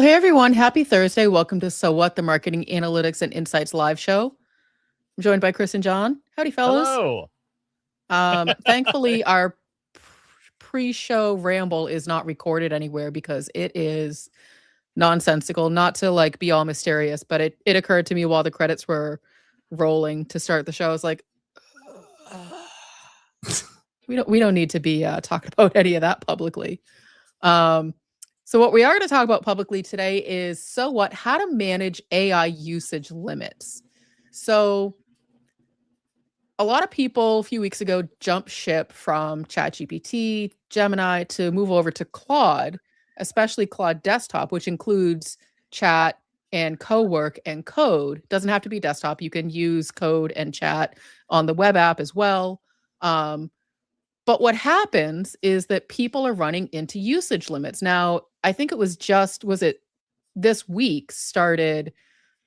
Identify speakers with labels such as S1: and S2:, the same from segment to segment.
S1: Well, hey everyone, happy Thursday. Welcome to So What, the Marketing Analytics and Insights live show. I'm joined by Chris and John. Howdy, fellas.
S2: Hello.
S1: Thankfully, our pre-show ramble is not recorded anywhere because it is nonsensical, not to like be all mysterious, but it occurred to me while the credits were rolling to start the show. I was like, we don't need to be talking about any of that publicly. So what we are going to talk about publicly today is how to manage AI usage limits. So a lot of people a few weeks ago jumped ship from ChatGPT, Gemini to move over to Claude, especially Claude Desktop, which includes chat and co-work and code. Doesn't have to be desktop. You can use code and chat on the web app as well. But what happens is that people are running into usage limits. Now, I think it was this week started,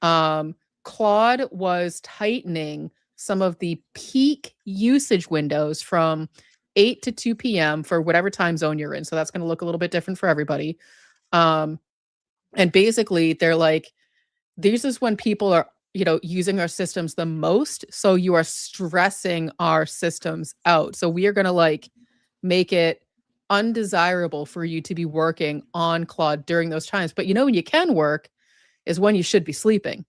S1: Claude was tightening some of the peak usage windows from 8 to 2 p.m. for whatever time zone you're in. So that's going to look a little bit different for everybody. And basically, they're like, this is when people are using our systems the most. So you are stressing our systems out. So we are going to make it undesirable for you to be working on Claude during those times. But when you can work is when you should be sleeping.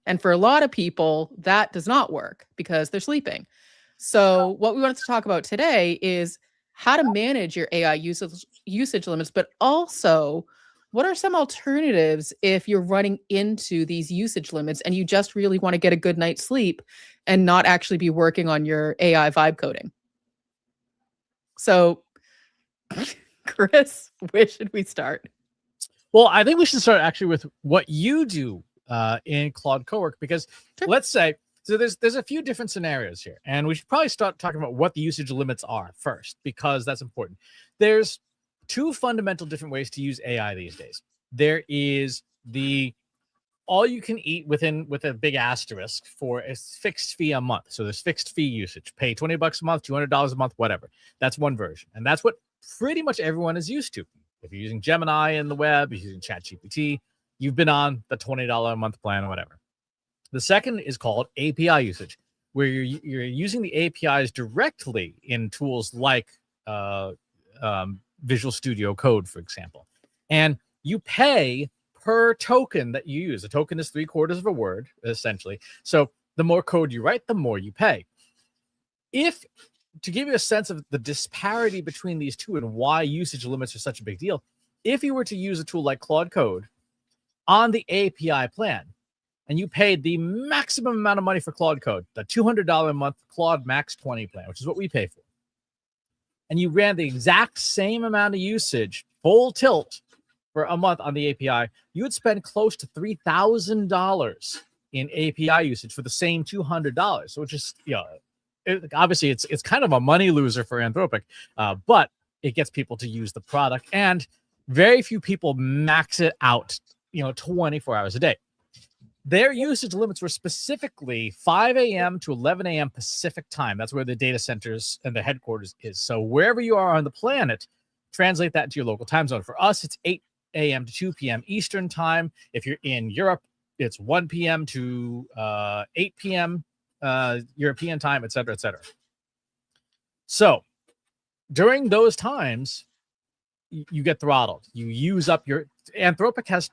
S1: And for a lot of people, that does not work because they're sleeping. So what we wanted to talk about today is how to manage your AI usage limits, but also what are some alternatives if you're running into these usage limits and you just really want to get a good night's sleep and not actually be working on your AI vibe coding? So, Chris, where should we start?
S2: Well, I think we should start actually with what you do in Claude Cowork, because let's say, so there's a few different scenarios here, and we should probably start talking about what the usage limits are first, because that's important. There's two fundamental different ways to use AI these days. There is the all you can eat with a big asterisk for a fixed fee a month. So there's fixed fee usage, pay $20 a month, $200 a month, whatever. That's one version. And that's what pretty much everyone is used to. If you're using Gemini in the web, you're using ChatGPT, you've been on the $20 a month plan or whatever. The second is called API usage, where you're using the APIs directly in tools like Visual Studio Code, for example. And you pay per token that you use. A token is 3/4 of a word, essentially. So the more code you write, the more you pay. To give you a sense of the disparity between these two and why usage limits are such a big deal, if you were to use a tool like Claude Code on the API plan, and you paid the maximum amount of money for Claude Code, the $200 a month Claude Max 20 plan, which is what we pay for, and you ran the exact same amount of usage, full tilt, for a month on the API, you would spend close to $3,000 in API usage for the same $200. So, which is, obviously it's kind of a money loser for Anthropic, but it gets people to use the product, and very few people max it out, 24 hours a day. Their usage limits were specifically 5 a.m. to 11 a.m. Pacific time. That's where the data centers and the headquarters is. So wherever you are on the planet, translate that into your local time zone. For us, it's 8 a.m. to 2 p.m. Eastern time. If you're in Europe, it's 1 p.m. to 8 p.m. European time, et cetera, et cetera. So during those times, you get throttled. You use up your... Anthropic has,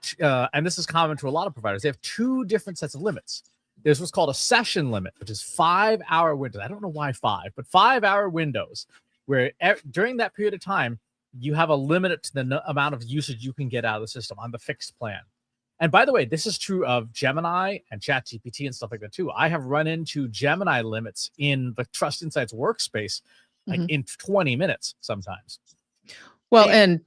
S2: and this is common to a lot of providers, they have two different sets of limits. There's what's called a session limit, which is 5-hour windows. I don't know why 5, but 5-hour windows, where during that period of time, you have a limit to the amount of usage you can get out of the system on the fixed plan. And by the way, this is true of Gemini and ChatGPT and stuff like that too. I have run into Gemini limits in the Trust Insights workspace, in 20 minutes sometimes.
S1: Well, and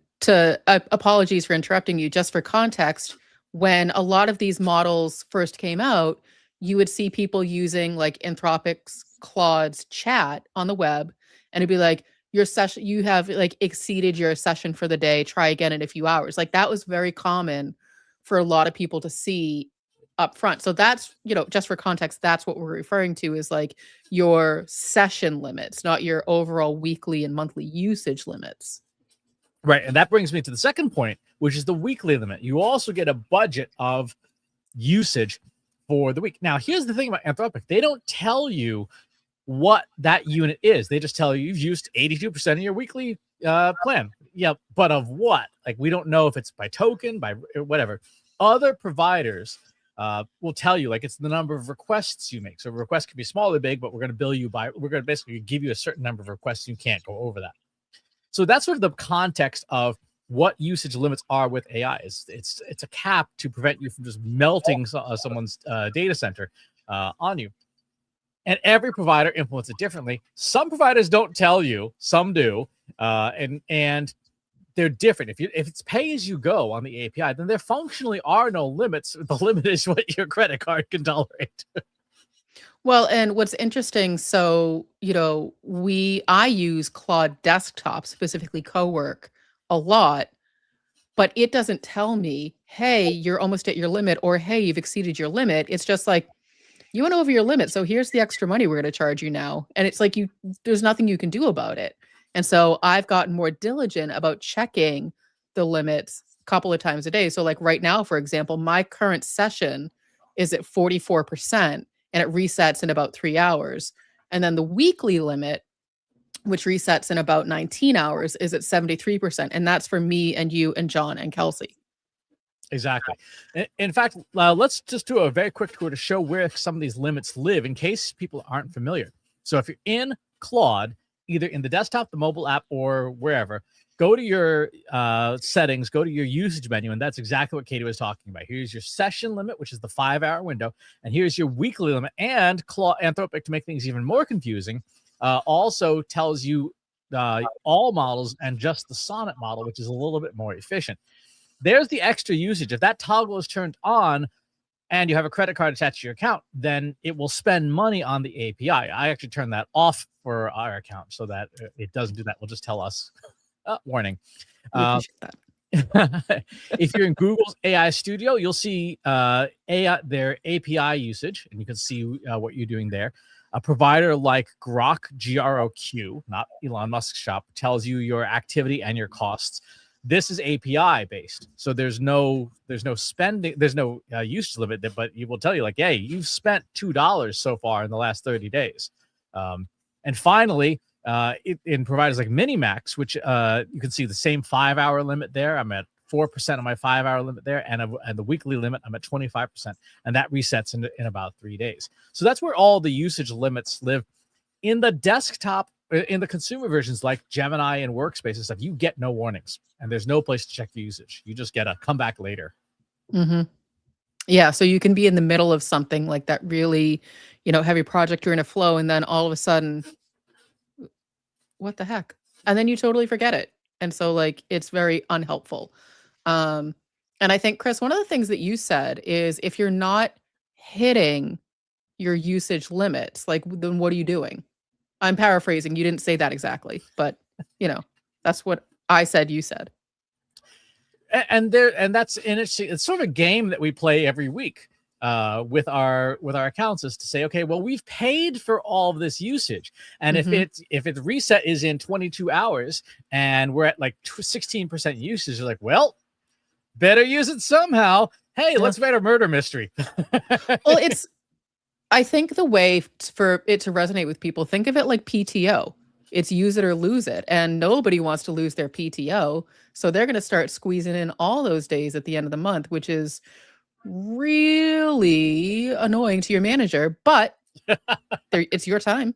S1: apologies for interrupting you, just for context, when a lot of these models first came out, you would see people using like Anthropic's Claude's chat on the web, and it'd be like, your session, you have like exceeded your session for the day, try again in a few hours. Like that was very common for a lot of people to see up front. So that's, just for context, that's what we're referring to is like your session limits, not your overall weekly and monthly usage limits.
S2: Right. And that brings me to the second point, which is the weekly limit. You also get a budget of usage for the week. Now, here's the thing about Anthropic. They don't tell you what that unit is. They just tell you you've used 82% of your weekly plan. Yeah, but of what? Like, we don't know if it's by token, by whatever. Other providers will tell you, like, it's the number of requests you make. So a request can be small or big, but we're going to bill you by, we're going to basically give you a certain number of requests. You can't go over that. So that's sort of the context of what usage limits are with AI. It's a cap to prevent you from just melting someone's data center on you. And every provider implements it differently. Some providers don't tell you, some do, and they're different. If it's pay as you go on the API, then there functionally are no limits. The limit is what your credit card can tolerate.
S1: Well, and what's interesting, so, I use Claude Desktop, specifically Cowork, a lot, but it doesn't tell me, hey, you're almost at your limit, or hey, you've exceeded your limit. It's just like, you went over your limit, so here's the extra money we're going to charge you now. And it's like, there's nothing you can do about it. And so I've gotten more diligent about checking the limits a couple of times a day. So like right now, for example, my current session is at 44%, and it resets in about 3 hours. And then the weekly limit, which resets in about 19 hours, is at 73%. And that's for me and you and John and Kelsey.
S2: Exactly. In fact, let's just do a very quick tour to show where some of these limits live in case people aren't familiar. So if you're in Claude, either in the desktop, the mobile app, or wherever, go to your settings, go to your usage menu, and that's exactly what Katie was talking about. Here's your session limit, which is the 5-hour window, and here's your weekly limit. And Anthropic, to make things even more confusing, also tells you all models and just the Sonnet model, which is a little bit more efficient. There's the extra usage. If that toggle is turned on and you have a credit card attached to your account, then it will spend money on the API. I actually turn that off for our account so that it doesn't do that. We'll just tell us, warning. If you're in Google's AI Studio, you'll see their API usage, and you can see what you're doing there. A provider like Grok, G-R-O-Q, not Elon Musk's shop, tells you your activity and your costs. This is API based, so there's no spending, there's no usage limit, but it will tell you, like, hey, you've spent $2 so far in the last 30 days. And finally, in providers like Minimax, which you can see the same 5-hour limit there. I'm at 4% of my 5-hour limit there, and the weekly limit, I'm at 25%, and that resets in about 3 days. So that's where all the usage limits live. In the desktop, in the consumer versions like Gemini and Workspace and stuff, you get no warnings, and there's no place to check the usage. You just get a come back later.
S1: Mm-hmm. Yeah, so you can be in the middle of something like that really, heavy project, you're in a flow, and then all of a sudden, what the heck? And then you totally forget it. And so like, it's very unhelpful. And I think, Chris, one of the things that you said is if you're not hitting your usage limits, like, then what are you doing? I'm paraphrasing. You didn't say that exactly, but that's what I said, you said.
S2: And that's it's sort of a game that we play every week with our accounts, is to say, okay, well, we've paid for all of this usage, and if its reset is in 22 hours and we're at like 16% usage, you're like, well, better use it somehow. Hey, let's write a murder mystery.
S1: Well, I think the way for it to resonate with people, think of it like PTO. It's use it or lose it. And nobody wants to lose their PTO. So they're going to start squeezing in all those days at the end of the month, which is really annoying to your manager, but it's your time.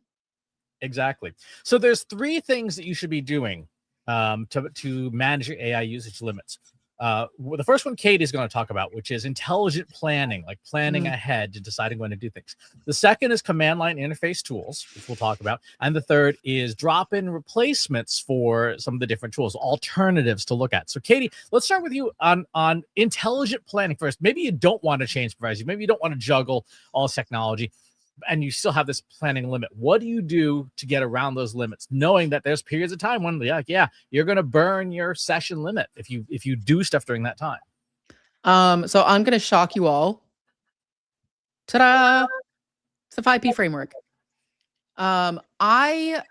S2: Exactly. So there's 3 things that you should be doing to manage your AI usage limits. The first one Kate is going to talk about, which is intelligent planning, like planning ahead to deciding when to do things. The second is command line interface tools, which we'll talk about. And the third is drop-in replacements for some of the different tools, alternatives to look at. So Katie, let's start with you on intelligent planning first. Maybe you don't want to change providers. Maybe you don't want to juggle all technology, and you still have this planning limit. What do you do to get around those limits, knowing that there's periods of time when, you're going to burn your session limit if you do stuff during that time?
S1: So I'm going to shock you all. Ta-da! It's the 5P framework. I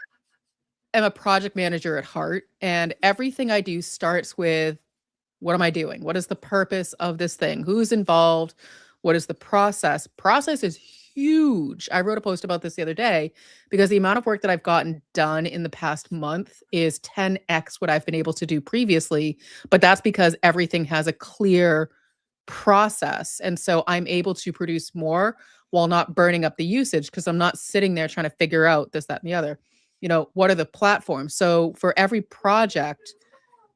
S1: am a project manager at heart, and everything I do starts with, what am I doing? What is the purpose of this thing? Who's involved? What is the process? Process is huge. I wrote a post about this the other day because the amount of work that I've gotten done in the past month is 10x what I've been able to do previously. But that's because everything has a clear process. And so I'm able to produce more while not burning up the usage because I'm not sitting there trying to figure out this, that, and the other. What are the platforms? So for every project,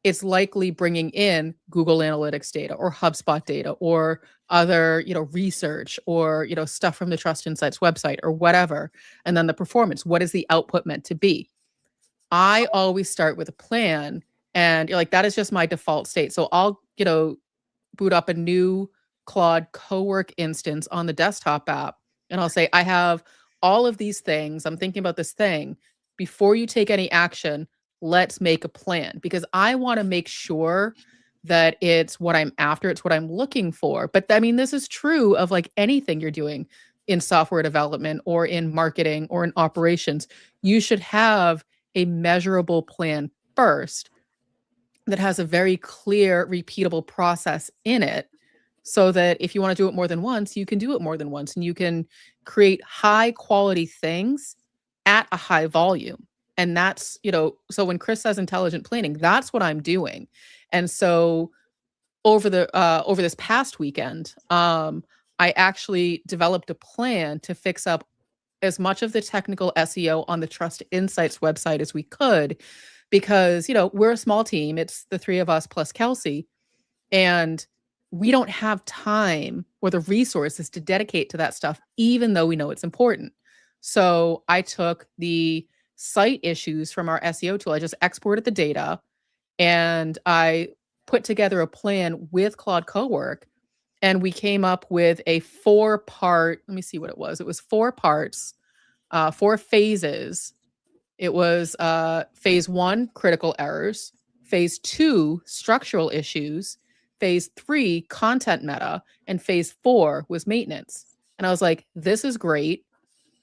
S1: it's likely bringing in Google Analytics data or HubSpot data or other, research or, stuff from the Trust Insights website or whatever. And then the performance, what is the output meant to be? I always start with a plan, and you're like, that is just my default state. So I'll, boot up a new Claude Cowork instance on the desktop app. And I'll say, I have all of these things. I'm thinking about this thing. Before you take any action, let's make a plan, because I want to make sure that it's what I'm after. It's what I'm looking for. But I mean, this is true of like anything you're doing in software development or in marketing or in operations. You should have a measurable plan first that has a very clear, repeatable process in it, so that if you want to do it more than once, you can do it more than once, and you can create high quality things at a high volume. And that's, so when Chris says intelligent planning, that's what I'm doing. And so over this past weekend, I actually developed a plan to fix up as much of the technical SEO on the Trust Insights website as we could, because, we're a small team. It's the three of us plus Kelsey, and we don't have time or the resources to dedicate to that stuff, even though we know it's important. So I took the site issues from our SEO tool. I just exported the data, and I put together a plan with Claude Cowork, and we came up with a 4-part, let me see what it was. It was 4 parts, 4 phases. It was phase 1, critical errors, phase 2, structural issues, phase 3, content meta, and phase 4 was maintenance. And I was like, this is great.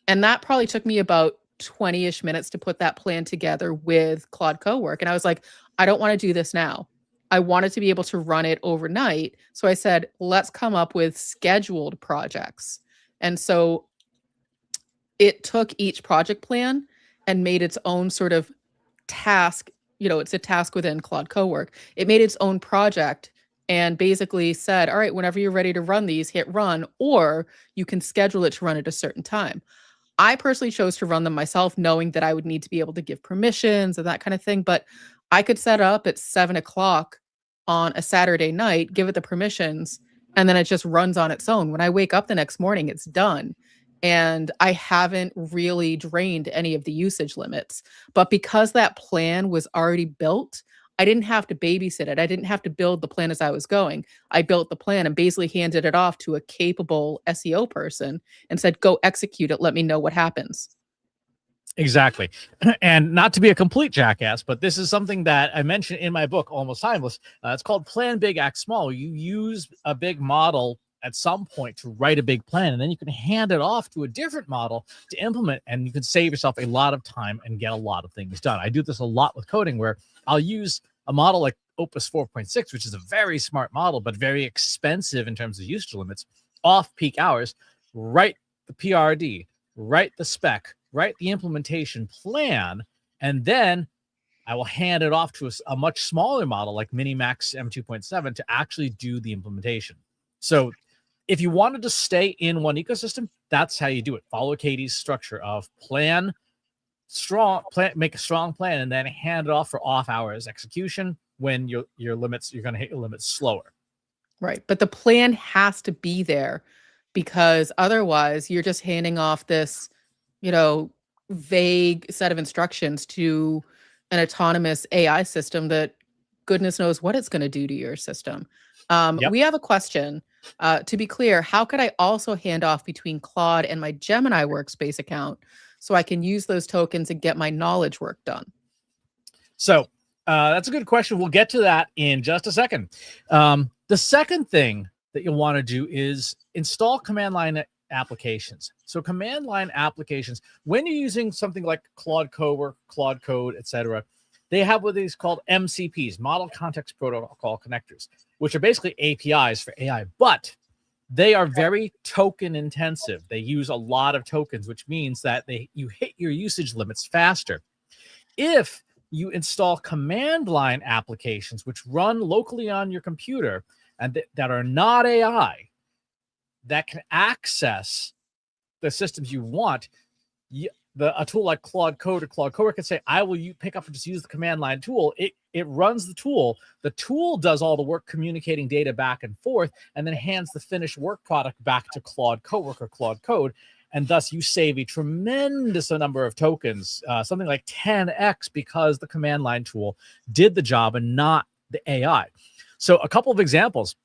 S1: And that probably took me about 20-ish minutes to put that plan together with Claude Cowork. And I was like, I don't want to do this now. I wanted to be able to run it overnight. So I said, let's come up with scheduled projects. And so it took each project plan and made its own sort of task. It's a task within Claude Cowork. It made its own project and basically said, all right, whenever you're ready to run these, hit run, or you can schedule it to run at a certain time. I personally chose to run them myself, knowing that I would need to be able to give permissions and that kind of thing. But I could set up at 7:00 on a Saturday night, give it the permissions, and then it just runs on its own. When I wake up the next morning, it's done. And I haven't really drained any of the usage limits. But because that plan was already built, I didn't have to babysit it. I didn't have to build the plan as I was going. I built the plan and basically handed it off to a capable SEO person and said, go execute it. Let me know what happens.
S2: Exactly. And not to be a complete jackass, but this is something that I mentioned in my book, Almost Timeless. It's called Plan Big, Act Small. You use a big model at some point to write a big plan, and then you can hand it off to a different model to implement, and you can save yourself a lot of time and get a lot of things done. I do this a lot with coding, where I'll use a model like Opus 4.6, which is a very smart model, but very expensive in terms of usage limits, off peak hours, write the PRD, write the spec, write the implementation plan, and then I will hand it off to a much smaller model like Minimax M2.7 to actually do the implementation. So if you wanted to stay in one ecosystem, that's how you do it. Follow Katie's structure of make a strong plan, and then hand it off for off hours execution when you're going to hit your limits slower.
S1: Right. But the plan has to be there, because otherwise you're just handing off this, vague set of instructions to an autonomous AI system that goodness knows what it's going to do to your system.
S2: Yep.
S1: We have a question. To be clear, how could I also hand off between Claude and my Gemini workspace account so I can use those tokens and get my knowledge work done?
S2: So that's a good question. We'll get to that in just a second. The second thing that you'll want to do is install command line applications. So command line applications, when you're using something like Claude Code, etc., they have what is called MCPs, Model Context Protocol Connectors, which are basically APIs for AI, but they are very token intensive. They use a lot of tokens, which means that you hit your usage limits faster. If you install command line applications, which run locally on your computer and that are not AI, that can access the systems you want, a tool like Claude Code or Claude Coworker can say, I will pick up and just use the command line tool. It runs the tool. The tool does all the work communicating data back and forth, and then hands the finished work product back to Claude Coworker, Claude Code. And thus you save a tremendous number of tokens, something like 10x, because the command line tool did the job and not the AI. So a couple of examples.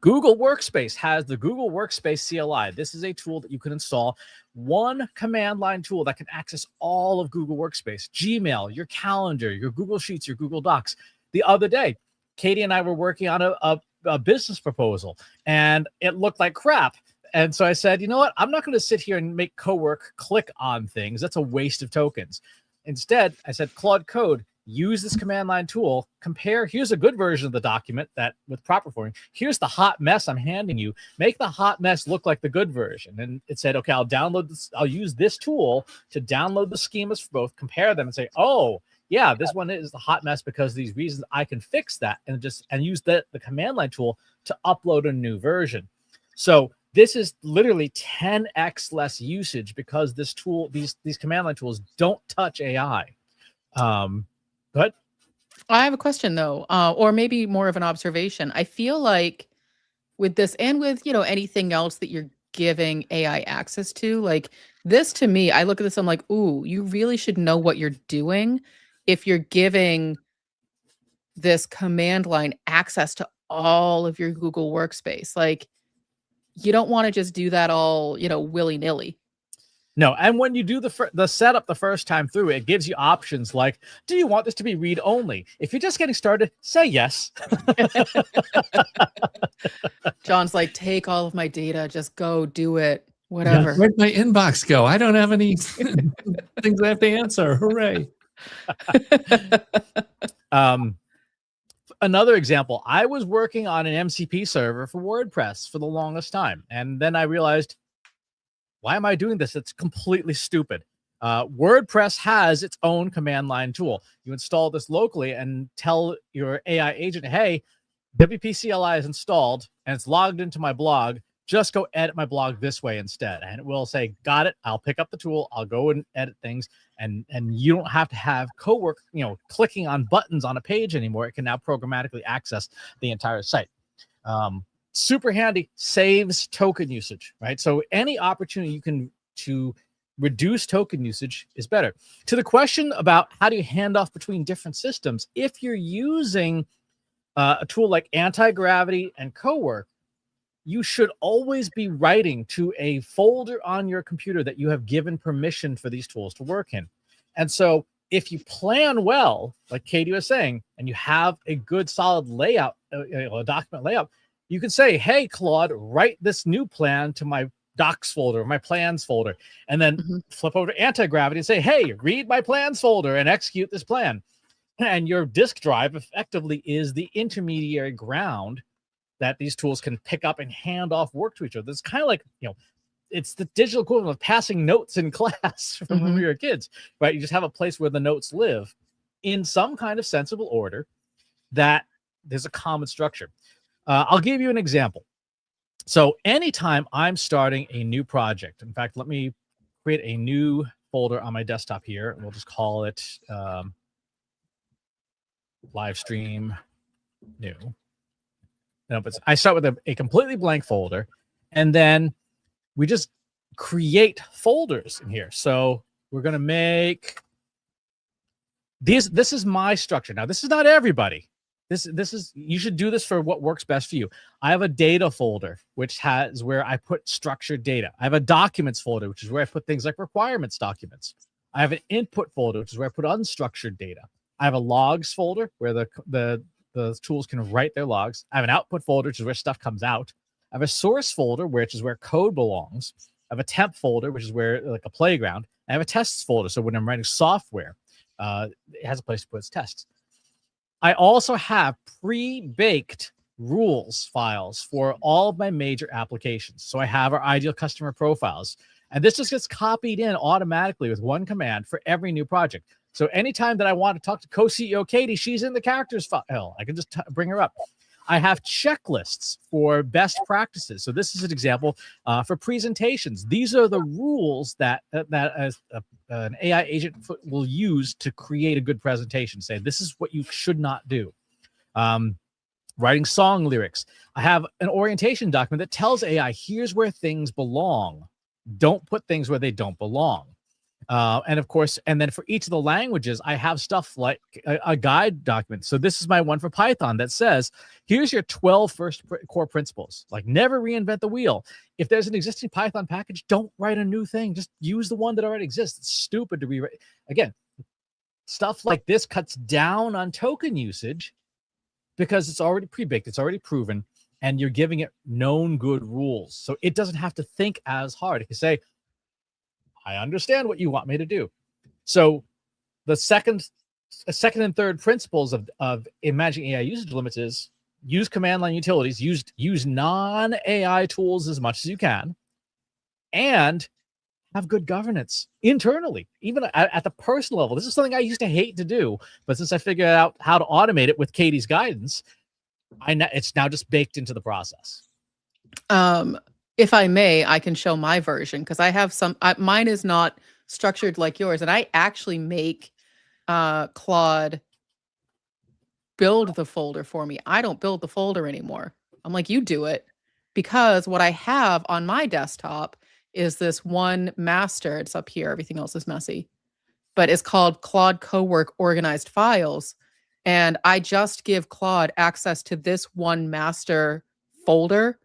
S2: Google Workspace has the Google Workspace CLI. This is a tool that you can install, one command line tool that can access all of Google Workspace, Gmail, your calendar, your Google Sheets, your Google Docs. The other day, Katie and I were working on a business proposal, and it looked like crap. And so I said, you know what? I'm not going to sit here and make Cowork click on things. That's a waste of tokens. Instead, I said, Claude Code, use this command line tool, compare, here's a good version of the document that with proper formatting, here's the hot mess I'm handing you, make the hot mess look like the good version. And it said, okay, I'll download this, I'll use this tool to download the schemas for both, compare them and say, oh, yeah, this one is the hot mess because of these reasons. I can fix that and use the command line tool to upload a new version. So this is literally 10x less usage because this tool, these command line tools don't touch AI. But
S1: I have a question though, or maybe more of an observation. I feel like with this and with, anything else that you're giving AI access to, like this to me, I look at this, I'm like, ooh, you really should know what you're doing if you're giving this command line access to all of your Google Workspace. Like, you don't want to just do that all, willy-nilly.
S2: no, and when you do the setup the first time through, it gives you options like, do you want this to be read only? If you're just getting started, say yes.
S1: John's like, take all of my data, just go do it, whatever.
S3: Yeah, where'd my inbox go? I don't have any things I have to answer. Hooray.
S2: Another example, I was working on an MCP server for WordPress for the longest time. And then I realized, why am I doing this? It's completely stupid. WordPress has its own command line tool. You install this locally and tell your AI agent, hey, WP CLI is installed and it's logged into my blog. Just go edit my blog this way instead. And it will say, got it. I'll pick up the tool. I'll go and edit things. And you don't have to have Cowork, clicking on buttons on a page anymore. It can now programmatically access the entire site. Super handy, saves token usage, right? So any opportunity you can to reduce token usage is better. To the question about how do you hand off between different systems, if you're using a tool like Anti-Gravity and Cowork, you should always be writing to a folder on your computer that you have given permission for these tools to work in. And so if you plan well, like Katie was saying, and you have a good solid layout, a document layout, you can say, hey, Claude, write this new plan to my docs folder, my plans folder, and then flip over to Anti-Gravity and say, hey, read my plans folder and execute this plan. And your disk drive effectively is the intermediary ground that these tools can pick up and hand off work to each other. It's kind of like, it's the digital equivalent of passing notes in class from when we were kids, right? You just have a place where the notes live in some kind of sensible order that there's a common structure. I'll give you an example. So anytime I'm starting a new project, in fact, let me create a new folder on my desktop here, and we'll just call it live stream new. No, but I start with a completely blank folder, and then we just create folders in here. So we're going to make these. This is my structure. Now, this is not everybody. This is, you should do this for what works best for you. I have a data folder, which has where I put structured data. I have a documents folder, which is where I put things like requirements documents. I have an input folder, which is where I put unstructured data. I have a logs folder where the tools can write their logs. I have an output folder, which is where stuff comes out. I have a source folder, which is where code belongs. I have a temp folder, which is where like a playground. I have a tests folder. So when I'm writing software, it has a place to put its tests. I also have pre-baked rules files for all of my major applications. So I have our ideal customer profiles, and this just gets copied in automatically with one command for every new project. So anytime that I want to talk to co-CEO Katie, she's in the characters file. I can just bring her up. I have checklists for best practices. So this is an example for presentations. These are the rules that an AI agent will use to create a good presentation. Say, this is what you should not do. Writing song lyrics. I have an orientation document that tells AI, here's where things belong. Don't put things where they don't belong. And of course, and then for each of the languages, I have stuff like a guide document. So this is my one for Python that says, here's your 12 first core principles. Like, never reinvent the wheel. If there's an existing Python package, don't write a new thing. Just use the one that already exists. It's stupid to rewrite. Again, stuff like this cuts down on token usage because it's already pre-baked, it's already proven, and you're giving it known good rules. So it doesn't have to think as hard. It can say, I understand what you want me to do. So the second and third principles of managing AI usage limits is use command line utilities, use non-AI tools as much as you can, and have good governance internally, even at the personal level. This is something I used to hate to do, but since I figured out how to automate it with Katie's guidance, it's now just baked into the process.
S1: If I may, I can show my version because I have mine is not structured like yours, and I actually make Claude build the folder for me. I don't build the folder anymore. I'm like, you do it, because what I have on my desktop is this one master. It's up here. Everything else is messy, but it's called Claude Cowork Organized Files. And I just give Claude access to this one master folder.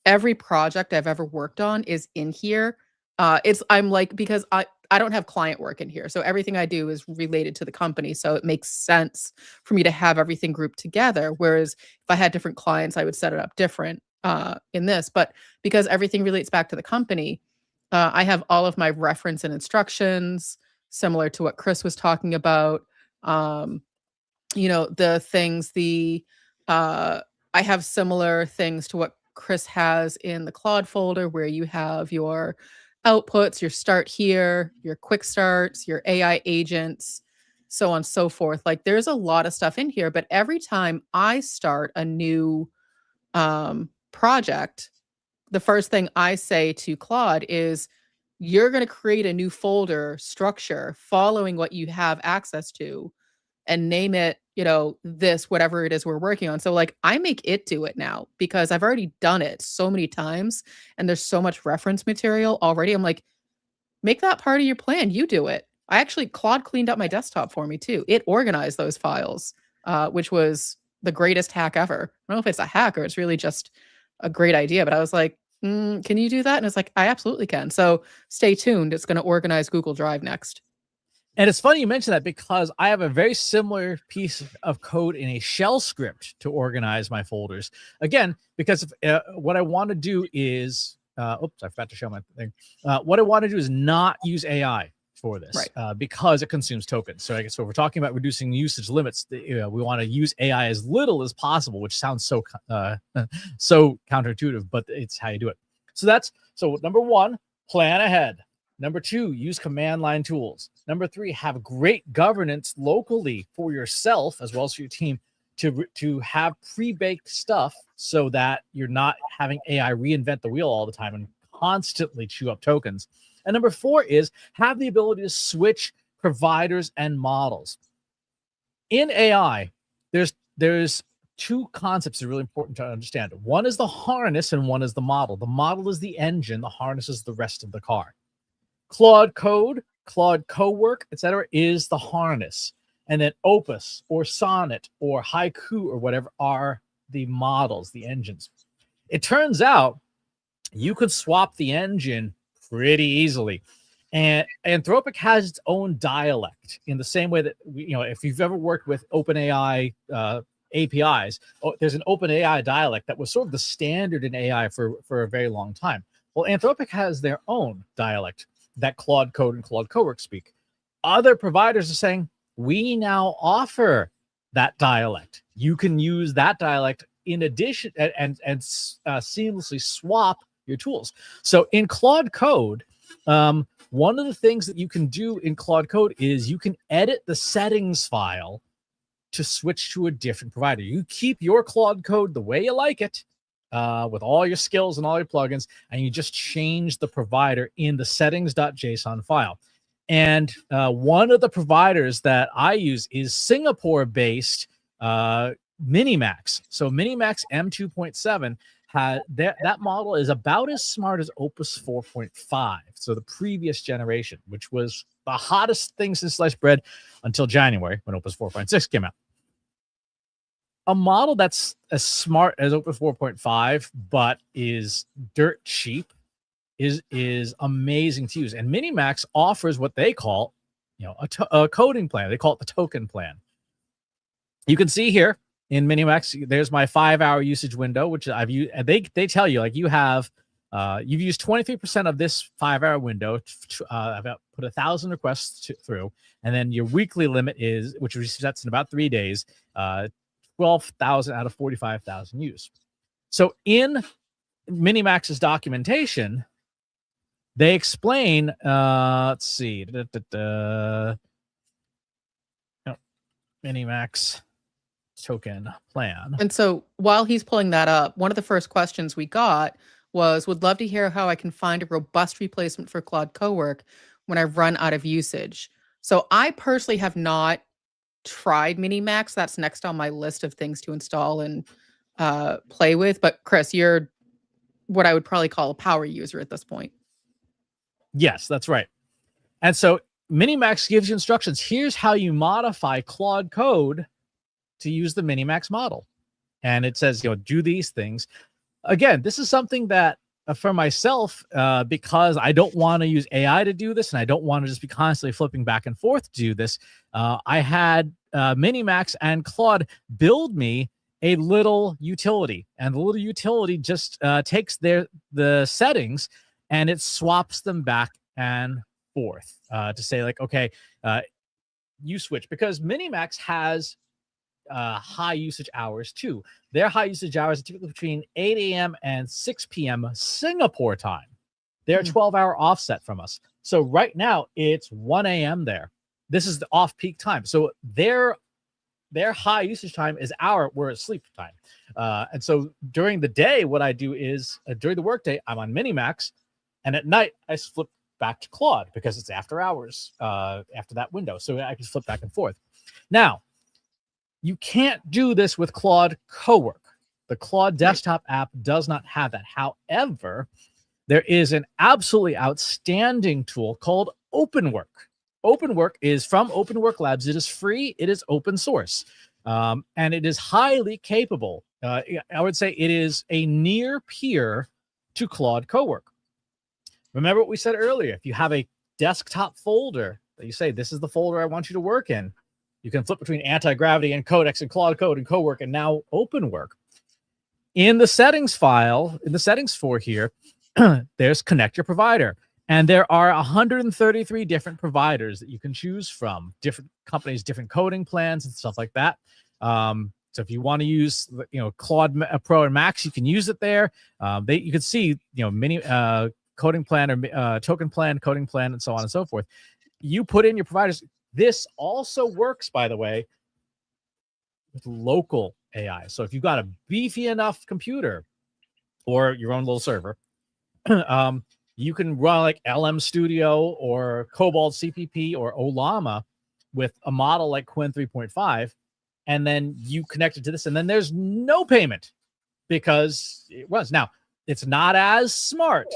S1: Every project I've ever worked on is in here. I'm like, because I don't have client work in here. So everything I do is related to the company. So it makes sense for me to have everything grouped together. Whereas if I had different clients, I would set it up different in this. But because everything relates back to the company, I have all of my reference and instructions, similar to what Chris was talking about. The things, I have similar things to what Chris has in the Claude folder, where you have your outputs, your start here, your quick starts, your AI agents, so on and so forth. Like, there's a lot of stuff in here, but every time I start a new project, the first thing I say to Claude is, you're going to create a new folder structure following what you have access to, and name it, this, whatever it is we're working on. So like, I make it do it now because I've already done it so many times and there's so much reference material already. I'm like, make that part of your plan. You do it. Claude cleaned up my desktop for me too. It organized those files, which was the greatest hack ever. I don't know if it's a hack or it's really just a great idea, but I was like, can you do that? And it's like, I absolutely can. So stay tuned. It's going to organize Google Drive next.
S2: And it's funny you mention that, because I have a very similar piece of code in a shell script to organize my folders. Again, because what I want to do is, oops, I forgot to show my thing. What I want to do is not use AI for this, right? Because it consumes tokens. So I guess if we're talking about reducing usage limits, we want to use AI as little as possible, which sounds so counterintuitive, but it's how you do it. So number one, plan ahead. Number two, use command line tools. Number three, have great governance locally for yourself as well as for your team to have pre-baked stuff so that you're not having AI reinvent the wheel all the time and constantly chew up tokens. And number four is have the ability to switch providers and models. In AI, there's two concepts that are really important to understand. One is the harness and one is the model. The model is the engine, the harness is the rest of the car. Claude Code, Claude Cowork, etc., is the harness. And then Opus or Sonnet or Haiku or whatever are the models, the engines. It turns out you could swap the engine pretty easily. And Anthropic has its own dialect in the same way that, if you've ever worked with OpenAI APIs. Oh, there's an open AI dialect that was sort of the standard in AI for a very long time. Well, Anthropic has their own dialect that Claude Code and Claude Cowork speak. Other providers are saying, we now offer that dialect. You can use that dialect in addition and seamlessly swap your tools. So in Claude Code, one of the things that you can do in Claude Code is you can edit the settings file to switch to a different provider. You keep your Claude Code the way you like it, with all your skills and all your plugins, and you just change the provider in the settings.json file. And one of the providers that I use is Singapore-based Minimax. So Minimax M2.7 that model is about as smart as Opus 4.5, so the previous generation, which was the hottest thing since sliced bread until January when Opus 4.6 came out. A model that's as smart as Opus 4.5 but is dirt cheap is amazing to use. And Minimax offers what they call, a coding plan. They call it the token plan. You can see here in Minimax, there's my 5-hour usage window, which I've used. They tell you, like, you've used 23% of this 5-hour window. I've put 1,000 requests through, and then your weekly limit is, which resets in about 3 days, 12,000 out of 45,000 use. So in Minimax's documentation, they explain, let's see, Minimax token plan.
S1: And so while he's pulling that up, one of the first questions we got was, would love to hear how I can find a robust replacement for Claude Cowork when I run out of usage. So I personally have not tried Minimax. That's next on my list of things to install and play with. But Chris, you're what I would probably call a power user at this point.
S2: Yes, that's right. And so Minimax gives you instructions. Here's how you modify Claude Code to use the Minimax model. And it says, do these things. Again, this is something that for myself, because I don't want to use AI to do this, and I don't want to just be constantly flipping back and forth to do this, I had Minimax and Claude build me a little utility. And the little utility just takes the settings and it swaps them back and forth to say, like, okay, you switch, because Minimax has high usage hours too. Their high usage hours are typically between 8 a.m. and 6 p.m. Singapore time. They're a 12-hour offset from us. So right now it's 1 a.m. there. This is the off-peak time. So their high usage time is we're at sleep time. And so during the day, what I do is during the workday, I'm on Minimax, and at night I flip back to Claude because it's after hours after that window. So I can flip back and forth. Now, you can't do this with Claude Cowork. The Claude desktop app does not have that. However, there is an absolutely outstanding tool called OpenWork. OpenWork is from OpenWork Labs. It is free. It is open source. And it is highly capable. I would say it is a near peer to Claude Cowork. Remember what we said earlier. If you have a desktop folder that you say, this is the folder I want you to work in, you can flip between Anti-Gravity and Codex and Claude Code and Cowork and now OpenWork. In the settings file, in the settings for here, there's Connect Your Provider. And there are 133 different providers that you can choose from, different companies, different coding plans and stuff like that. So if you want to use, Claude Pro and Max, you can use it there. You can see, mini coding plan or token plan, coding plan, and so on and so forth. You put in your providers. This also works, by the way, with local AI. So if you've got a beefy enough computer or your own little server, you can run like LM Studio or Cobalt CPP or Olama with a model like Quinn 3.5, and then you connect it to this, and then there's no payment because it runs. Now, it's not as smart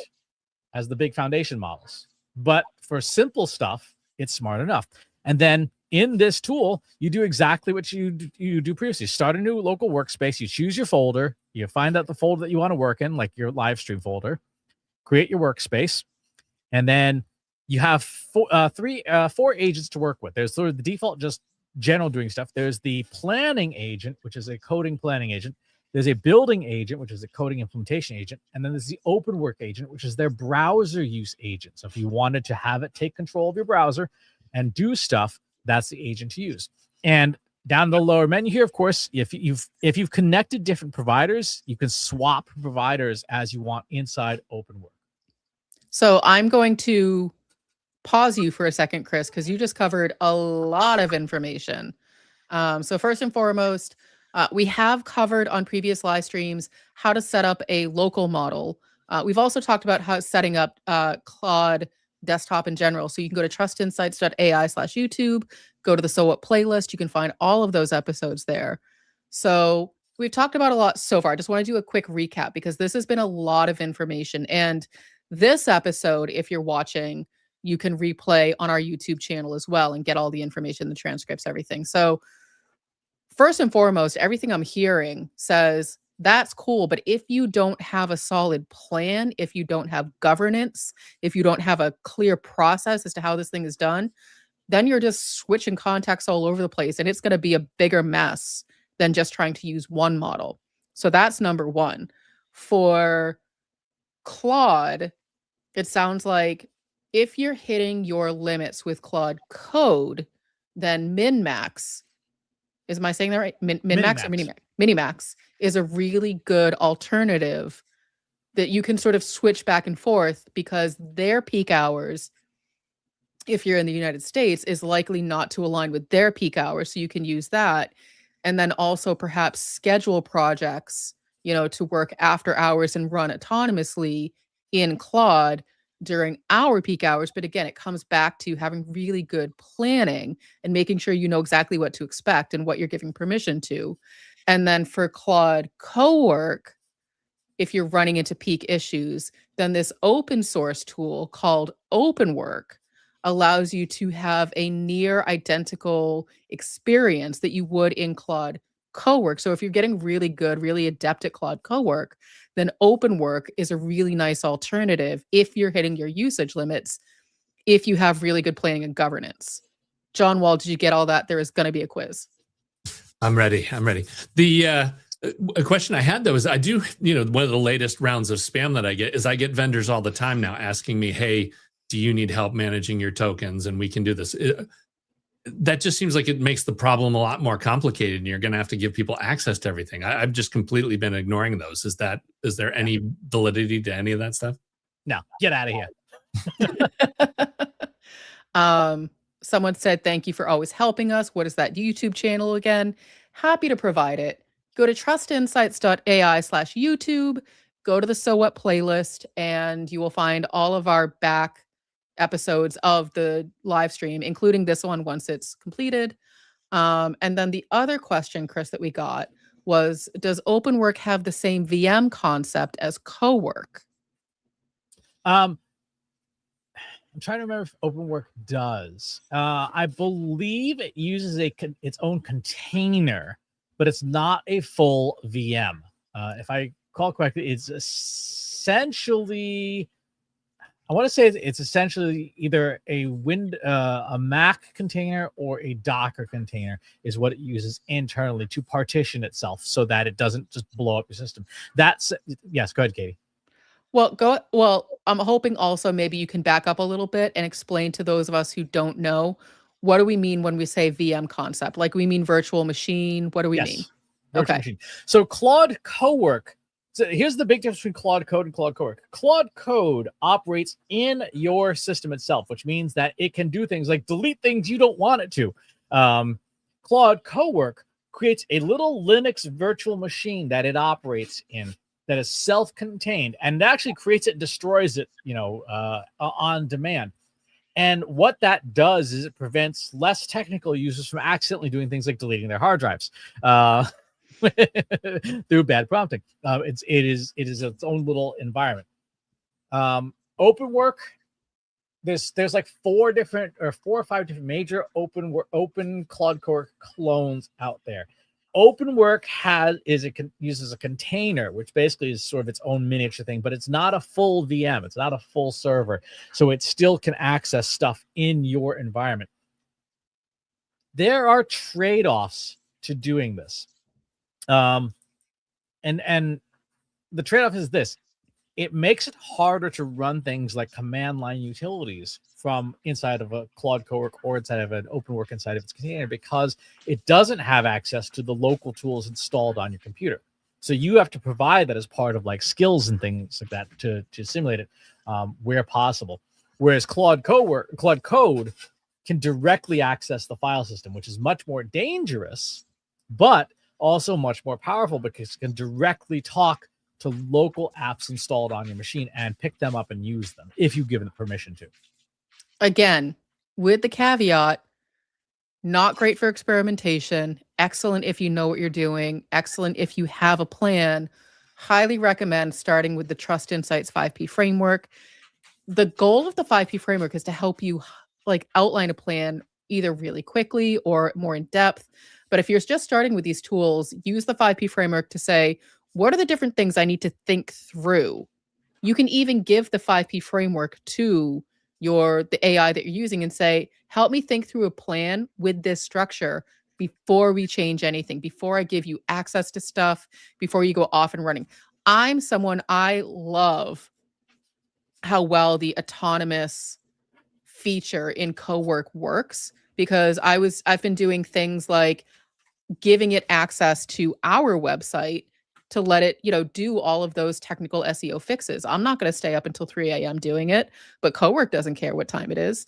S2: as the big foundation models, but for simple stuff, it's smart enough. And then in this tool, you do exactly what you do previously. Start a new local workspace. You choose your folder. You find out the folder that you want to work in, like your live stream folder. Create your workspace. And then you have four agents to work with. There's sort of the default, just general doing stuff. There's the planning agent, which is a coding planning agent. There's a building agent, which is a coding implementation agent. And then there's the open work agent, which is their browser use agent. So if you wanted to have it take control of your browser and do stuff, that's the agent to use. And down the lower menu here, of course, if you've connected different providers, you can swap providers as you want inside open work.
S1: So I'm going to pause you for a second, Chris, because you just covered a lot of information. So first and foremost, we have covered on previous live streams how to set up a local model. We've also talked about how setting up Claude desktop in general. So you can go to trustinsights.ai/YouTube, go to the So What playlist. You can find all of those episodes there. So we've talked about a lot so far. I just want to do a quick recap because this has been a lot of information. And this episode, if you're watching, you can replay on our YouTube channel as well and get all the information, the transcripts, everything. So first and foremost, everything I'm hearing says that's cool. But if you don't have a solid plan, if you don't have governance, if you don't have a clear process as to how this thing is done, then you're just switching contexts all over the place. And it's going to be a bigger mess than just trying to use one model. So that's number one. For Claude, it sounds like if you're hitting your limits with Claude Code, then min-max, am I saying that right? Min-max or minimax? Minimax is a really good alternative that you can sort of switch back and forth because their peak hours, if you're in the United States, is likely not to align with their peak hours. So you can use that. And then also perhaps schedule projects, to work after hours and run autonomously in Claude during our peak hours. But again, it comes back to having really good planning and making sure you know exactly what to expect and what you're giving permission to. And then for Claude Cowork, if you're running into peak issues, then this open source tool called OpenWork allows you to have a near identical experience that you would in Claude Cowork. So if you're getting really good, really adept at Claude Cowork, then OpenWork is a really nice alternative if you're hitting your usage limits, if you have really good planning and governance. John Wall, did you get all that? There is going to be a quiz.
S3: I'm ready. The a question I had though is I do, one of the latest rounds of spam that I get is I get vendors all the time now asking me, hey, do you need help managing your tokens? And we can do this. That just seems like it makes the problem a lot more complicated and you're going to have to give people access to everything. I've just completely been ignoring those. Is there any validity to any of that stuff?
S2: No, get out of here.
S1: Someone said, thank you for always helping us. What is that YouTube channel again? Happy to provide it. Go to trustinsights.ai/YouTube, go to the So What playlist, and you will find all of our back episodes of the live stream, including this one once it's completed. And then the other question, Chris, that we got was, does OpenWork have the same VM concept as Cowork?
S2: I'm trying to remember if OpenWork does. I believe it uses its own container, but it's not a full VM. If I recall correctly, it's essentially, I want to say it's essentially either a Mac container or a Docker container is what it uses internally to partition itself so that it doesn't just blow up your system. Yes, go ahead, Katie.
S1: Well, I'm hoping also maybe you can back up a little bit and explain to those of us who don't know, what do we mean when we say VM concept? Like we mean virtual machine? What do we mean?
S2: Virtual machine. So Claude Cowork. So here's the big difference between Claude Code and Claude Cowork. Claude Code operates in your system itself, which means that it can do things like delete things you don't want it to. Claude Cowork creates a little Linux virtual machine that it operates in that is self-contained and actually creates it and destroys it, on demand. And what that does is it prevents less technical users from accidentally doing things like deleting their hard drives. Through bad prompting. It is its own little environment. OpenWork, there's like 4 or 5 different major open Claude Cowork clones out there. OpenWork uses a container, which basically is sort of its own miniature thing, but it's not a full VM. It's not a full server, so it still can access stuff in your environment. there are trade-offs to doing this. And the trade-off is this: it makes it harder to run things like command line utilities from inside of a Claude Cowork or inside of an OpenWork inside of its container, because it doesn't have access to the local tools installed on your computer. So you have to provide that as part of like skills and things like that to simulate it where possible. Whereas Claude Code can directly access the file system, which is much more dangerous, but also much more powerful because it can directly talk to local apps installed on your machine and pick them up and use them if you give it permission to.
S1: Again, with the caveat, not great for experimentation, excellent if you know what you're doing, excellent if you have a plan. Highly recommend starting with the Trust Insights 5P framework. The goal of the 5P framework is to help you like outline a plan either really quickly or more in depth. But if you're just starting with these tools, use the 5P framework to say, what are the different things I need to think through? You can even give the 5P framework to the AI that you're using and say, help me think through a plan with this structure before we change anything, before I give you access to stuff, before you go off and running. I love how well the autonomous feature in Cowork works, because I've been doing things like giving it access to our website to let it, do all of those technical SEO fixes. I'm not going to stay up until 3 a.m. doing it, but Cowork doesn't care what time it is.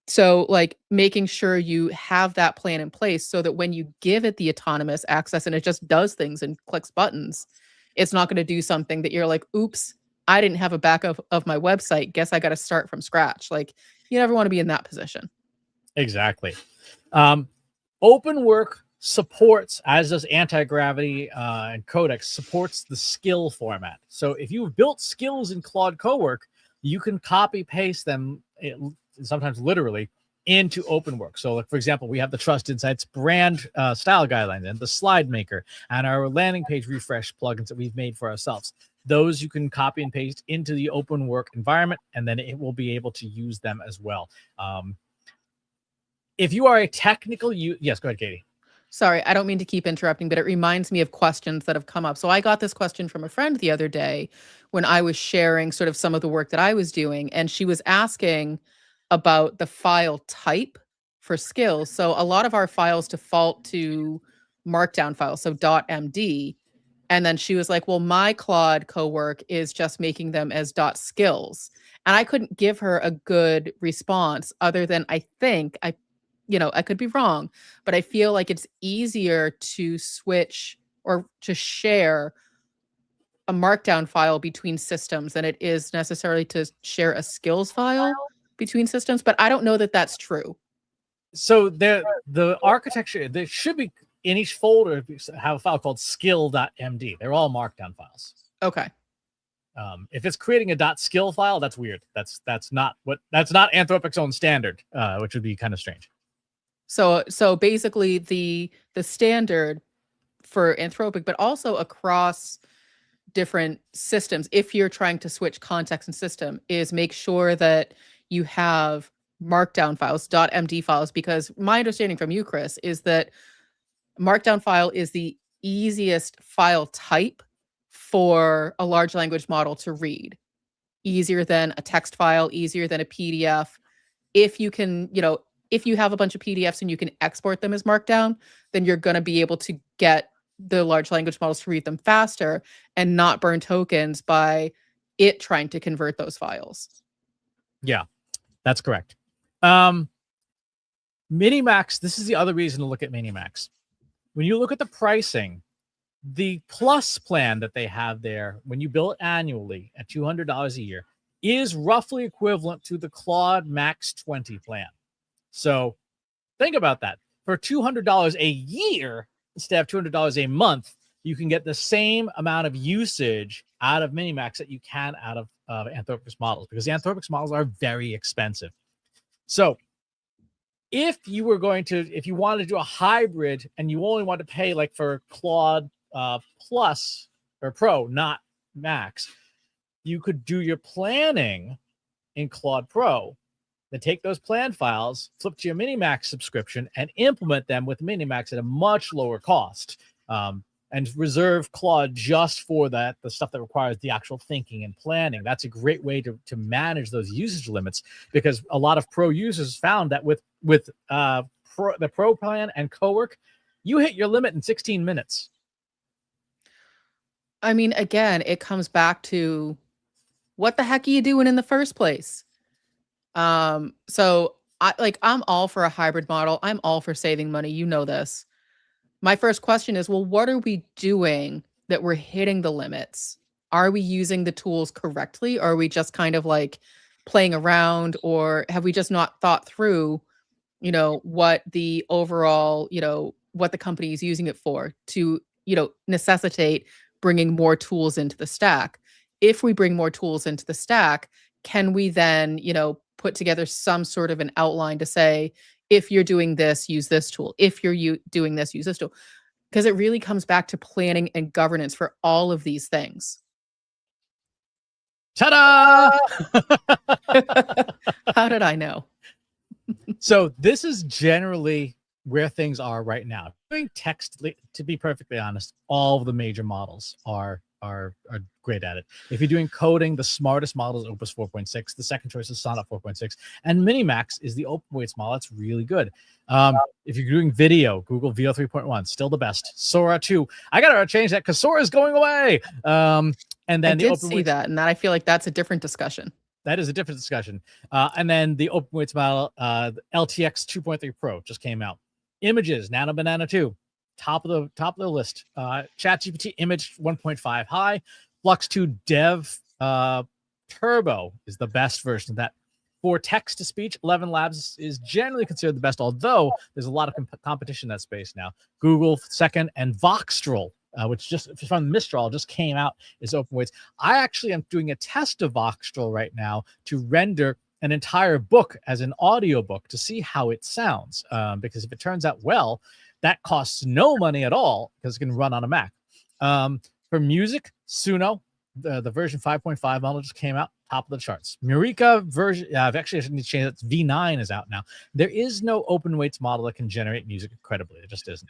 S1: So like making sure you have that plan in place so that when you give it the autonomous access and it just does things and clicks buttons, it's not going to do something that you're like, oops, I didn't have a backup of my website. Guess I got to start from scratch. Like, you never want to be in that position.
S2: Exactly. OpenWork supports, as does Anti-Gravity and Codex, supports the skill format. So if you've built skills in Claude Cowork, you can copy paste them, sometimes literally, into OpenWork. So like, for example, we have the Trust Insights brand style guidelines and the slide maker and our landing page refresh plugins that we've made for ourselves. Those you can copy and paste into the OpenWork environment, and then it will be able to use them as well. If you are a technical yes, go ahead, Katie.
S1: Sorry, I don't mean to keep interrupting, but it reminds me of questions that have come up. So I got this question from a friend the other day when I was sharing sort of some of the work that I was doing, and she was asking about the file type for skills. So a lot of our files default to markdown files, so .md. And then she was like, well, my Claude Cowork is just making them as .skills. And I couldn't give her a good response other than I could be wrong, but I feel like it's easier to switch or to share a markdown file between systems than it is necessarily to share a skills file between systems. But I don't know that that's true.
S2: So the architecture, there should be in each folder have a file called skill.md. They're all markdown files.
S1: Okay.
S2: If it's creating a .skill file, that's weird. That's not Anthropic's own standard, which would be kind of strange.
S1: So basically the standard for Anthropic, but also across different systems, if you're trying to switch context and system, is make sure that you have markdown files, .md files, because my understanding from you, Chris, is that markdown file is the easiest file type for a large language model to read. Easier than a text file, easier than a PDF. If you can, if you have a bunch of PDFs and you can export them as markdown, then you're going to be able to get the large language models to read them faster and not burn tokens by it trying to convert those files.
S2: Yeah, that's correct. Minimax, this is the other reason to look at Minimax. When you look at the pricing, the plus plan that they have there, when you bill it annually at $200 a year, is roughly equivalent to the Claude Max 20 plan. So think about that. For $200 a year, instead of $200 a month, you can get the same amount of usage out of Minimax that you can out of Anthropic's models, because the Anthropic's models are very expensive. So if you wanted to do a hybrid and you only want to pay like for Claude Plus or Pro, not Max, you could do your planning in Claude Pro, then take those plan files, flip to your Minimax subscription, and implement them with Minimax at a much lower cost. And reserve Claude just for the stuff that requires the actual thinking and planning. That's a great way to manage those usage limits, because a lot of pro users found that with the pro plan and cowork, you hit your limit in 16 minutes.
S1: I mean, again, it comes back to what the heck are you doing in the first place? So I'm all for a hybrid model. I'm all for saving money. You know this. My first question is, well, what are we doing that we're hitting the limits? Are we using the tools correctly? Or are we just kind of like playing around, or have we just not thought through, what the overall, what the company is using it for to, necessitate bringing more tools into the stack? If we bring more tools into the stack, can we then, put together some sort of an outline to say, if you're doing this, use this tool. If you're doing this, use this tool. Because it really comes back to planning and governance for all of these things.
S2: Ta-da!
S1: How did I know?
S2: So this is generally where things are right now. Doing text, to be perfectly honest, all of the major models are great at it. If you're doing coding, the smartest model is Opus 4.6. The second choice is Sonnet 4.6. And Minimax is the open weights model. That's really good. If you're doing video, Google VO 3.1, still the best. Sora 2. I got to change that because Sora is going away. And then
S1: I
S2: the
S1: did
S2: open
S1: see
S2: weights,
S1: that, and I feel like that's a different discussion.
S2: that is a different discussion. And then the open weights model, the LTX 2.3 Pro just came out. Images, Nano Banana 2. Top of the list. ChatGPT image 1.5 high. Flux 2 Dev Turbo is the best version of that. For text to speech, 11 Labs is generally considered the best, although there's a lot of competition in that space now. Google second, and Voxtral, which just from Mistral just came out, is open weights. I actually am doing a test of Voxtral right now to render an entire book as an audio book to see how it sounds. Because if it turns out well, that costs no money at all because it can run on a Mac. For music, Suno, the version 5.5 model just came out, top of the charts. Murica version, I've actually need to change that. V9 is out now. There is no open weights model that can generate music credibly. It just isn't.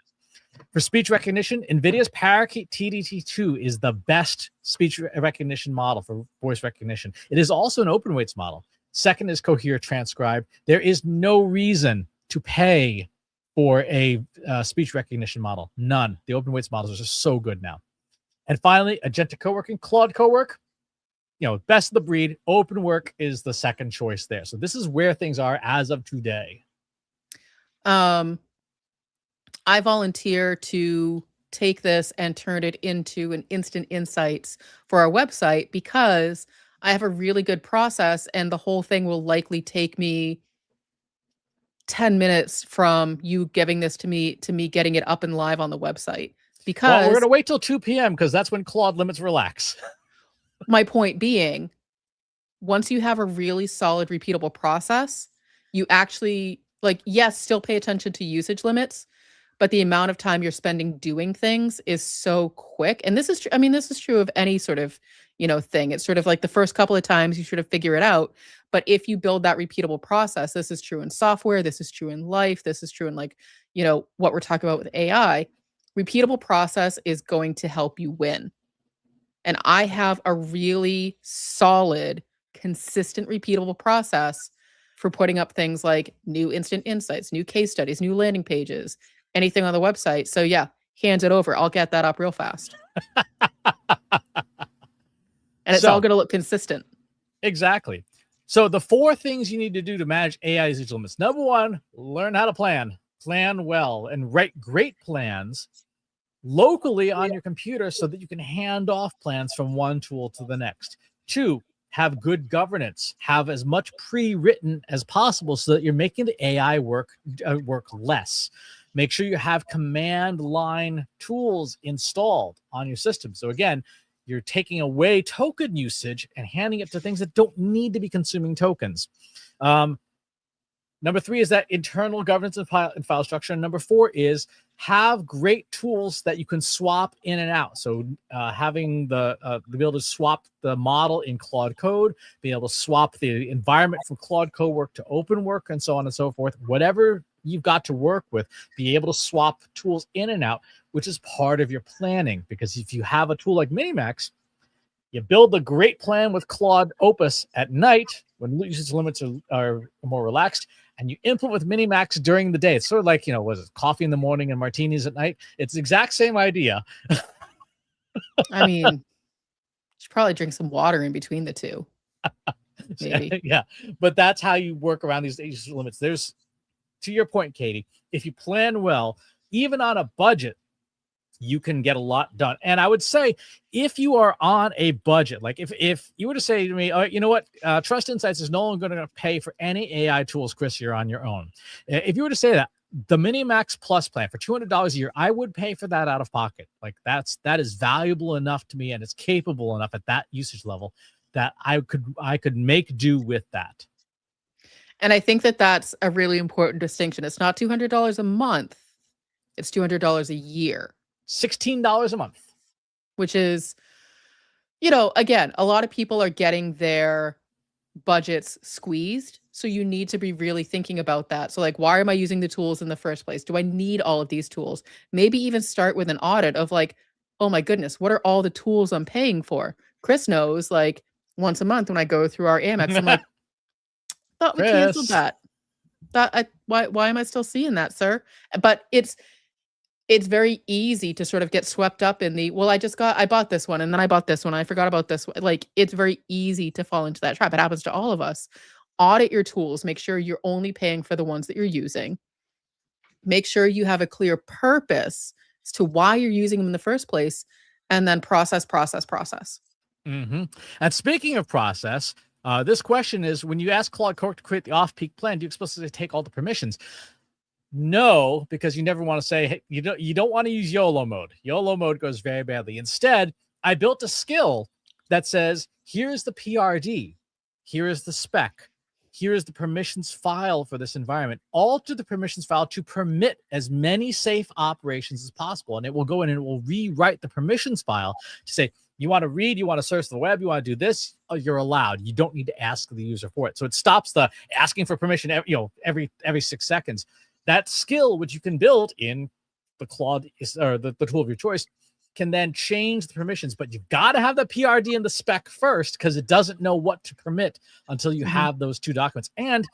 S2: For speech recognition, NVIDIA's Parakeet TDT2 is the best speech recognition model for voice recognition. It is also an open weights model. Second is Cohere Transcribe. There is no reason to pay for a speech recognition model. None. The open weights models are just so good now. And finally, Agentic Coworking, Claude Cowork, best of the breed. Open work is the second choice there. So this is where things are as of today.
S1: I volunteer to take this and turn it into an instant insights for our website, because I have a really good process, and the whole thing will likely take me 10 minutes from you giving this to me getting it up and live on the website. Because
S2: well, we're going to wait till 2 p.m. because that's when Claude limits relax.
S1: My point being, once you have a really solid, repeatable process, you actually, yes, still pay attention to usage limits, but the amount of time you're spending doing things is so quick. And this is true. I mean, this is true of any sort of, thing. It's sort of like the first couple of times you sort of figure it out. But if you build that repeatable process, this is true in software, this is true in life, this is true in what we're talking about with AI. Repeatable process is going to help you win. And I have a really solid, consistent, repeatable process for putting up things like new instant insights, new case studies, new landing pages, anything on the website. So yeah, hand it over. I'll get that up real fast. And it's all going to look consistent.
S2: Exactly. So the 4 things you need to do to manage AI usage limits. Number 1, learn how to plan. Plan well and write great plans locally on your computer so that you can hand off plans from one tool to the next. 2, have good governance. Have as much pre-written as possible so that you're making the AI work less. Make sure you have command line tools installed on your system. So again, you're taking away token usage and handing it to things that don't need to be consuming tokens. Number 3 is that internal governance and file structure. And number 4 is have great tools that you can swap in and out. So having the ability to swap the model in Claude Code, be able to swap the environment from Claude Cowork to OpenWork, and so on and so forth. Whatever you've got to work with, be able to swap tools in and out, which is part of your planning. Because if you have a tool like Minimax, you build a great plan with Claude Opus at night when usage limits are more relaxed, and you implement with Minimax during the day. It's sort of like, was it coffee in the morning and martinis at night? It's the exact same idea.
S1: I mean, you should probably drink some water in between the two. Maybe.
S2: Yeah, but that's how you work around these usage limits. There's, to your point, Katie, if you plan well, even on a budget, you can get a lot done. And I would say, if you are on a budget, like if you were to say to me, oh, you know what, Trust Insights is no longer going to pay for any AI tools, Chris, you're on your own. If you were to say that, the Minimax Plus plan for $200 a year, I would pay for that out of pocket. Like that is valuable enough to me, and it's capable enough at that usage level that I could make do with that.
S1: And I think that that's a really important distinction. It's not $200 a month. It's $200 a year.
S2: $16 a month.
S1: Which is, again, a lot of people are getting their budgets squeezed. So you need to be really thinking about that. So like, why am I using the tools in the first place? Do I need all of these tools? Maybe even start with an audit of like, oh my goodness, what are all the tools I'm paying for? Chris knows, like, once a month when I go through our Amex, I'm like, thought we canceled that. Why am I still seeing that, sir? But it's very easy to sort of get swept up in the, well, I bought this one, and then I bought this one, I forgot about this one. Like, it's very easy to fall into that trap. It happens to all of us. Audit your tools. Make sure you're only paying for the ones that you're using. Make sure you have a clear purpose as to why you're using them in the first place, and then process.
S2: Mm-hmm. And speaking of process, this question is, when you ask Claude Cowork to create the off-peak plan, do you explicitly take all the permissions? No, because you never want to say, hey, you don't want to use YOLO mode. YOLO mode goes very badly. Instead, I built a skill that says, here's the PRD, here is the spec, here is the permissions file for this environment. Alter the permissions file to permit as many safe operations as possible. And it will go in and it will rewrite the permissions file to say, you want to read, you want to search the web, you want to do this, you're allowed. You don't need to ask the user for it. So it stops the asking for permission every 6 seconds. That skill, which you can build in the Claude or the tool of your choice, can then change the permissions. But you've got to have the PRD and the spec first, because it doesn't know what to permit until you have those two documents. And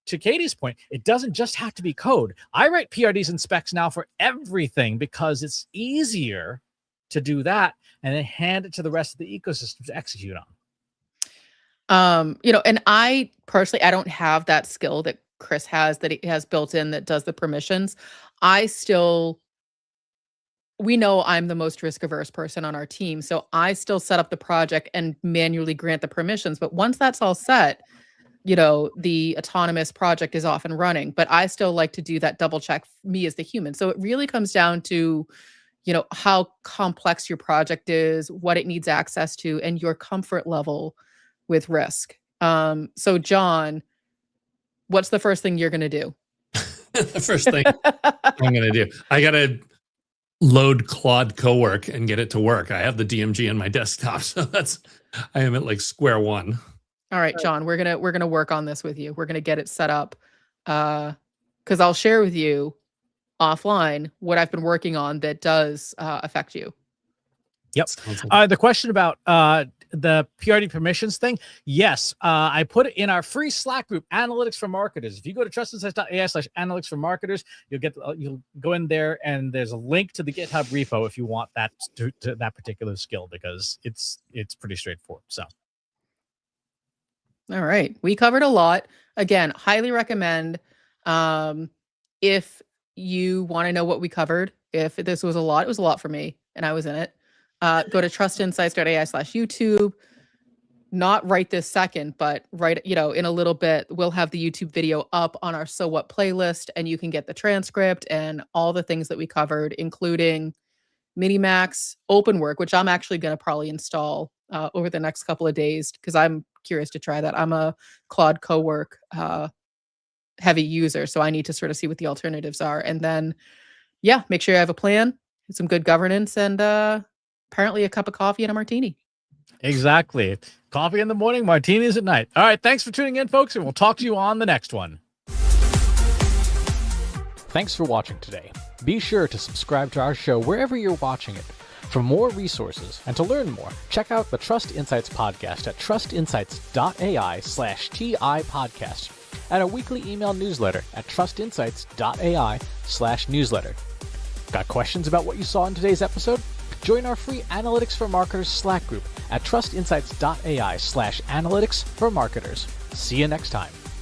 S2: to Katie's point, it doesn't just have to be code. I write PRDs and specs now for everything because it's easier to do that and then hand it to the rest of the ecosystem to execute on.
S1: And I personally, I don't have that skill that Chris has, that he has built in, that does the permissions. We know I'm the most risk averse person on our team. So I still set up the project and manually grant the permissions. But once that's all set, the autonomous project is off and running. But I still like to do that double check, me as the human. So it really comes down to, how complex your project is, what it needs access to, and your comfort level with risk. So John, what's the first thing you're going to do?
S3: The first thing I'm going to do, I got to load Claude Cowork and get it to work. I have the DMG on my desktop, so I am at like square one.
S1: All right, John, we're gonna work on this with you. We're gonna get it set up, because I'll share with you offline what I've been working on that does affect you.
S2: Yep. The question about the PRD permissions thing. Yes, I put it in our free Slack group, Analytics for Marketers. If you go to trustinsights.ai/analytics for marketers, you'll go in there, and there's a link to the GitHub repo if you want that to that particular skill, because it's pretty straightforward. So.
S1: All right. We covered a lot. Again, highly recommend, if you want to know what we covered. If this was a lot, it was a lot for me, and I was in it. Go to trustinsights.ai/YouTube. Not right this second, but in a little bit, we'll have the YouTube video up on our So What playlist, and you can get the transcript and all the things that we covered, including Minimax, OpenWork, which I'm actually going to probably install over the next couple of days, because I'm curious to try that. I'm a Claude Cowork heavy user, so I need to sort of see what the alternatives are. And then yeah, make sure you have a plan, some good governance, and apparently a cup of coffee and a martini.
S2: Exactly. Coffee in the morning, martinis at night. All right. Thanks for tuning in, folks, and we'll talk to you on the next one. Thanks for watching today. Be sure to subscribe to our show wherever you're watching it. For more resources and to learn more, check out the Trust Insights podcast at trustinsights.ai/TI podcast and a weekly email newsletter at trustinsights.ai/newsletter. Got questions about what you saw in today's episode? Join our free Analytics for Marketers Slack group at trustinsights.ai/analytics for marketers. See you next time.